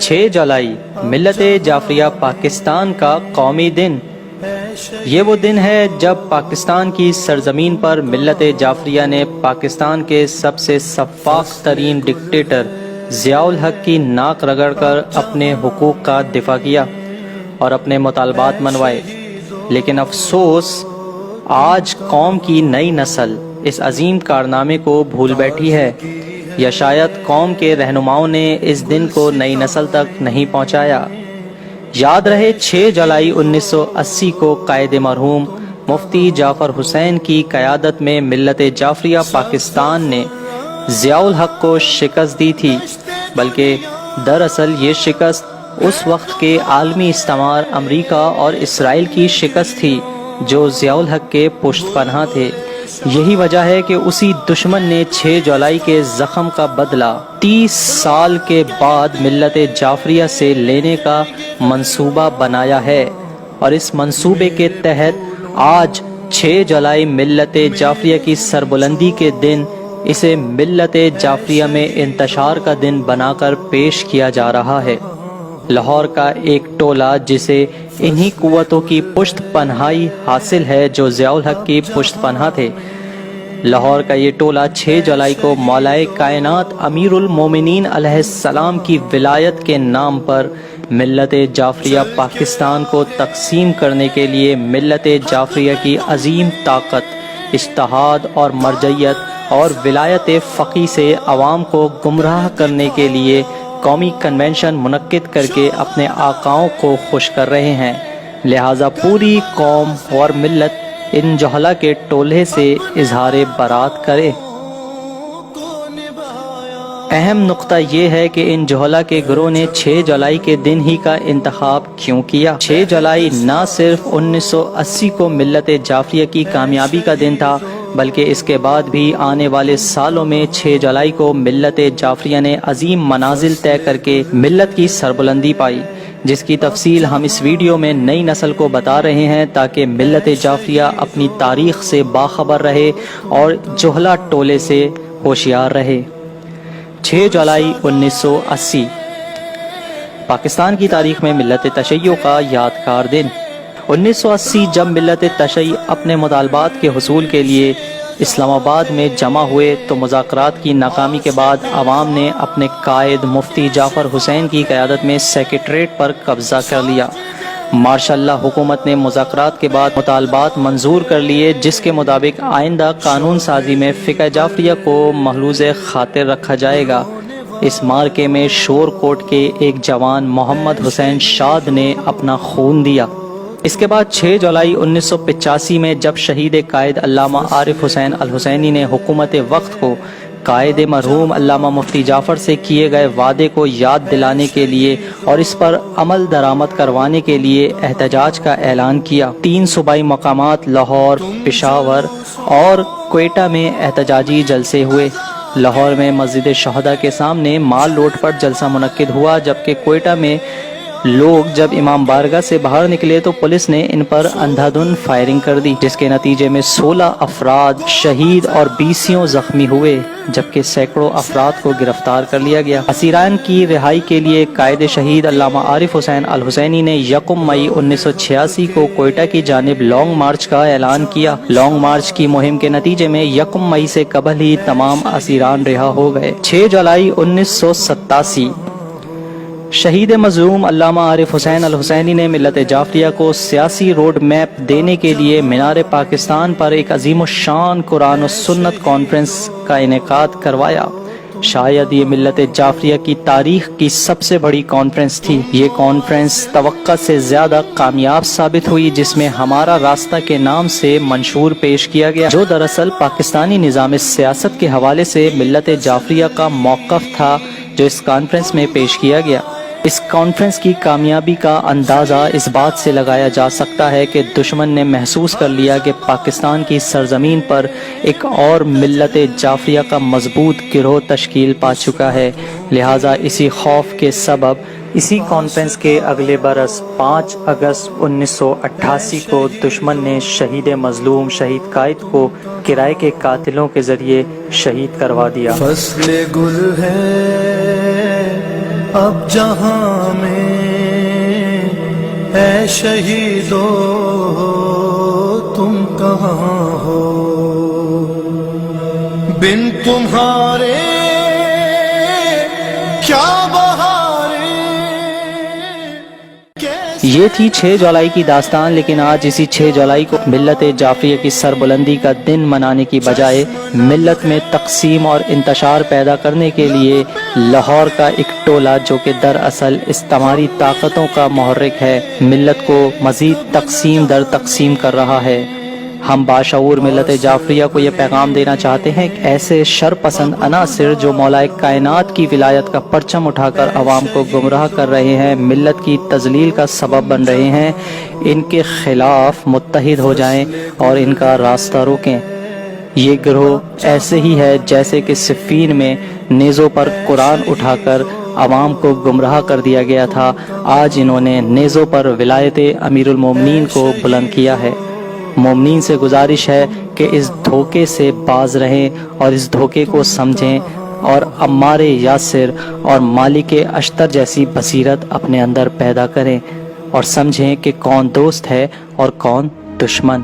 6 جولائی ملت جعفریہ پاکستان کا قومی دن۔ یہ وہ دن ہے جب پاکستان کی سرزمین پر ملت جعفریہ نے پاکستان کے سب سے سفاک ترین ڈکٹیٹر ضیاء الحق کی ناک رگڑ کر اپنے حقوق کا دفاع کیا اور اپنے مطالبات منوائے۔ لیکن افسوس، آج قوم کی نئی نسل اس عظیم کارنامے کو بھول بیٹھی ہے، یا شاید قوم کے رہنماؤں نے اس دن کو نئی نسل تک نہیں پہنچایا۔ یاد رہے 6 جولائی 1980 کو قائد مرحوم مفتی جعفر حسین کی قیادت میں ملت جعفریہ پاکستان نے ضیاء الحق کو شکست دی تھی، بلکہ دراصل یہ شکست اس وقت کے عالمی استعمار امریکہ اور اسرائیل کی شکست تھی جو ضیاء الحق کے پشت پناہ تھے۔ یہی وجہ ہے کہ اسی دشمن نے 6 جولائی کے زخم کا بدلہ 30 سال کے بعد ملت جعفریہ سے لینے کا منصوبہ بنایا ہے، اور اس منصوبے کے تحت آج 6 جولائی ملت جعفریہ کی سربلندی کے دن اسے ملت جعفریہ میں انتشار کا دن بنا کر پیش کیا جا رہا ہے۔ لاہور کا ایک ٹولہ جسے انہی قوتوں کی پشت پناہی حاصل ہے جو ضیاء الحق کی پشت پناہ تھے۔ لاہور کا یہ ٹولہ 6 جولائی کو مولا کائنات امیر المومنین علیہ السلام کی ولایت کے نام پر ملت جعفریہ پاکستان کو تقسیم کرنے کے لیے ملت جعفریہ کی عظیم طاقت، اجتہاد اور مرجعیت اور ولایت فقیہ سے عوام کو گمراہ کرنے کے لیے قومی کنونشن منعقد کر کے اپنے آقاؤں کو خوش کر رہے ہیں۔ لہٰذا پوری قوم اور ملت ان جہلا کے ٹولے سے اظہار برات کرے۔ اہم نقطہ یہ ہے کہ ان جہلا کے گروہ نے 6 جولائی کے دن ہی کا انتخاب کیوں کیا۔ 6 جولائی نہ صرف 1980 کو ملت جعفریہ کی کامیابی کا دن تھا، بلکہ اس کے بعد بھی آنے والے سالوں میں 6 جولائی کو ملت جعفریہ نے عظیم منازل طے کر کے ملت کی سربلندی پائی، جس کی تفصیل ہم اس ویڈیو میں نئی نسل کو بتا رہے ہیں تاکہ ملت جعفریہ اپنی تاریخ سے باخبر رہے اور جہلا ٹولے سے ہوشیار رہے۔ 6 جولائی 1980 پاکستان کی تاریخ میں ملت تشیع کا یادگار دن۔ 1980 جب ملت تشیع اپنے مطالبات کے حصول کے لیے اسلام آباد میں جمع ہوئے تو مذاکرات کی ناکامی کے بعد عوام نے اپنے قائد مفتی جعفر حسین کی قیادت میں سیکریٹریٹ پر قبضہ کر لیا۔ ماشاء اللہ حکومت نے مذاکرات کے بعد مطالبات منظور کر لیے، جس کے مطابق آئندہ قانون سازی میں فقہ جعفریہ کو محلوظ خاطر رکھا جائے گا۔ اس مارکے میں شور کوٹ کے ایک جوان محمد حسین شاد نے اپنا خون دیا۔ اس کے بعد 6 جولائی 1985 میں جب شہید قائد علامہ عارف حسین الحسینی نے حکومت وقت کو قائد مرحوم علامہ مفتی جعفر سے کیے گئے وعدے کو یاد دلانے کے لیے اور اس پر عمل درآمد کروانے کے لیے احتجاج کا اعلان کیا، 3 صوبائی مقامات لاہور، پشاور اور کوئٹہ میں احتجاجی جلسے ہوئے۔ لاہور میں مسجد شہداء کے سامنے مال روڈ پر جلسہ منعقد ہوا، جبکہ کوئٹہ میں لوگ جب امام بارگاہ سے باہر نکلے تو پولیس نے ان پر اندھا دھند فائرنگ کر دی، جس کے نتیجے میں 16 افراد شہید اور 20 زخمی ہوئے، جبکہ سینکڑوں افراد کو گرفتار کر لیا گیا۔ اسیران کی رہائی کے لیے قائد شہید علامہ عارف حسین الحسینی نے 1 مئی 1986 کو کوئٹہ کی جانب لانگ مارچ کا اعلان کیا۔ لانگ مارچ کی مہم کے نتیجے میں 1 مئی سے قبل ہی تمام اسیران رہا ہو گئے۔ 6 جولائی 1987 شہید مظلوم علامہ عارف حسین الحسینی نے ملت جعفریہ کو سیاسی روڈ میپ دینے کے لیے مینار پاکستان پر ایک عظیم الشان قرآن و سنت کانفرنس کا انعقاد کروایا۔ شاید یہ ملت جعفریہ کی تاریخ کی سب سے بڑی کانفرنس تھی۔ یہ کانفرنس توقع سے زیادہ کامیاب ثابت ہوئی، جس میں ہمارا راستہ کے نام سے منشور پیش کیا گیا، جو دراصل پاکستانی نظام سیاست کے حوالے سے ملت جعفریہ کا موقف تھا، جو اس کانفرنس میں پیش کیا گیا۔ اس کانفرنس کی کامیابی کا اندازہ اس بات سے لگایا جا سکتا ہے کہ دشمن نے محسوس کر لیا کہ پاکستان کی سرزمین پر ایک اور ملت جعفریہ کا مضبوط گروہ تشکیل پا چکا ہے، لہٰذا اسی خوف کے سبب اسی کانفرنس کے اگلے برس 5 اگست 1988 کو دشمن نے شہید مظلوم شہید قائد کو کرائے کے قاتلوں کے ذریعے شہید کروا دیا۔ فصل گل ہے اب جہاں میں اے شہیدو تم کہاں ہو، بن تمہارے کیا بہاریں یہ تھی 6 جولائی کی داستان، لیکن آج اسی 6 جولائی کو ملت جعفریہ کی سربلندی کا دن منانے کی بجائے ملت میں تقسیم اور انتشار پیدا کرنے کے لیے لاہور کا ایک ٹولہ، جو کہ دراصل استعماری طاقتوں کا محرک ہے، ملت کو مزید تقسیم در تقسیم کر رہا ہے۔ ہم باشعور ملت جعفریہ کو یہ پیغام دینا چاہتے ہیں کہ ایسے شر پسند عناصر جو مولائے کائنات کی ولایت کا پرچم اٹھا کر عوام کو گمراہ کر رہے ہیں، ملت کی تذلیل کا سبب بن رہے ہیں، ان کے خلاف متحد ہو جائیں اور ان کا راستہ روکیں۔ یہ گروہ ایسے ہی ہے جیسے کہ صفین میں نیزوں پر قرآن اٹھا کر عوام کو گمراہ کر دیا گیا تھا، آج انہوں نے نیزوں پر ولایت امیر المومنین کو بلند کیا ہے۔ مومنین سے گزارش ہے کہ اس دھوکے سے باز رہیں اور اس دھوکے کو سمجھیں اور عمار یاسر اور مالک اشتر جیسی بصیرت اپنے اندر پیدا کریں اور سمجھیں کہ کون دوست ہے اور کون دشمن۔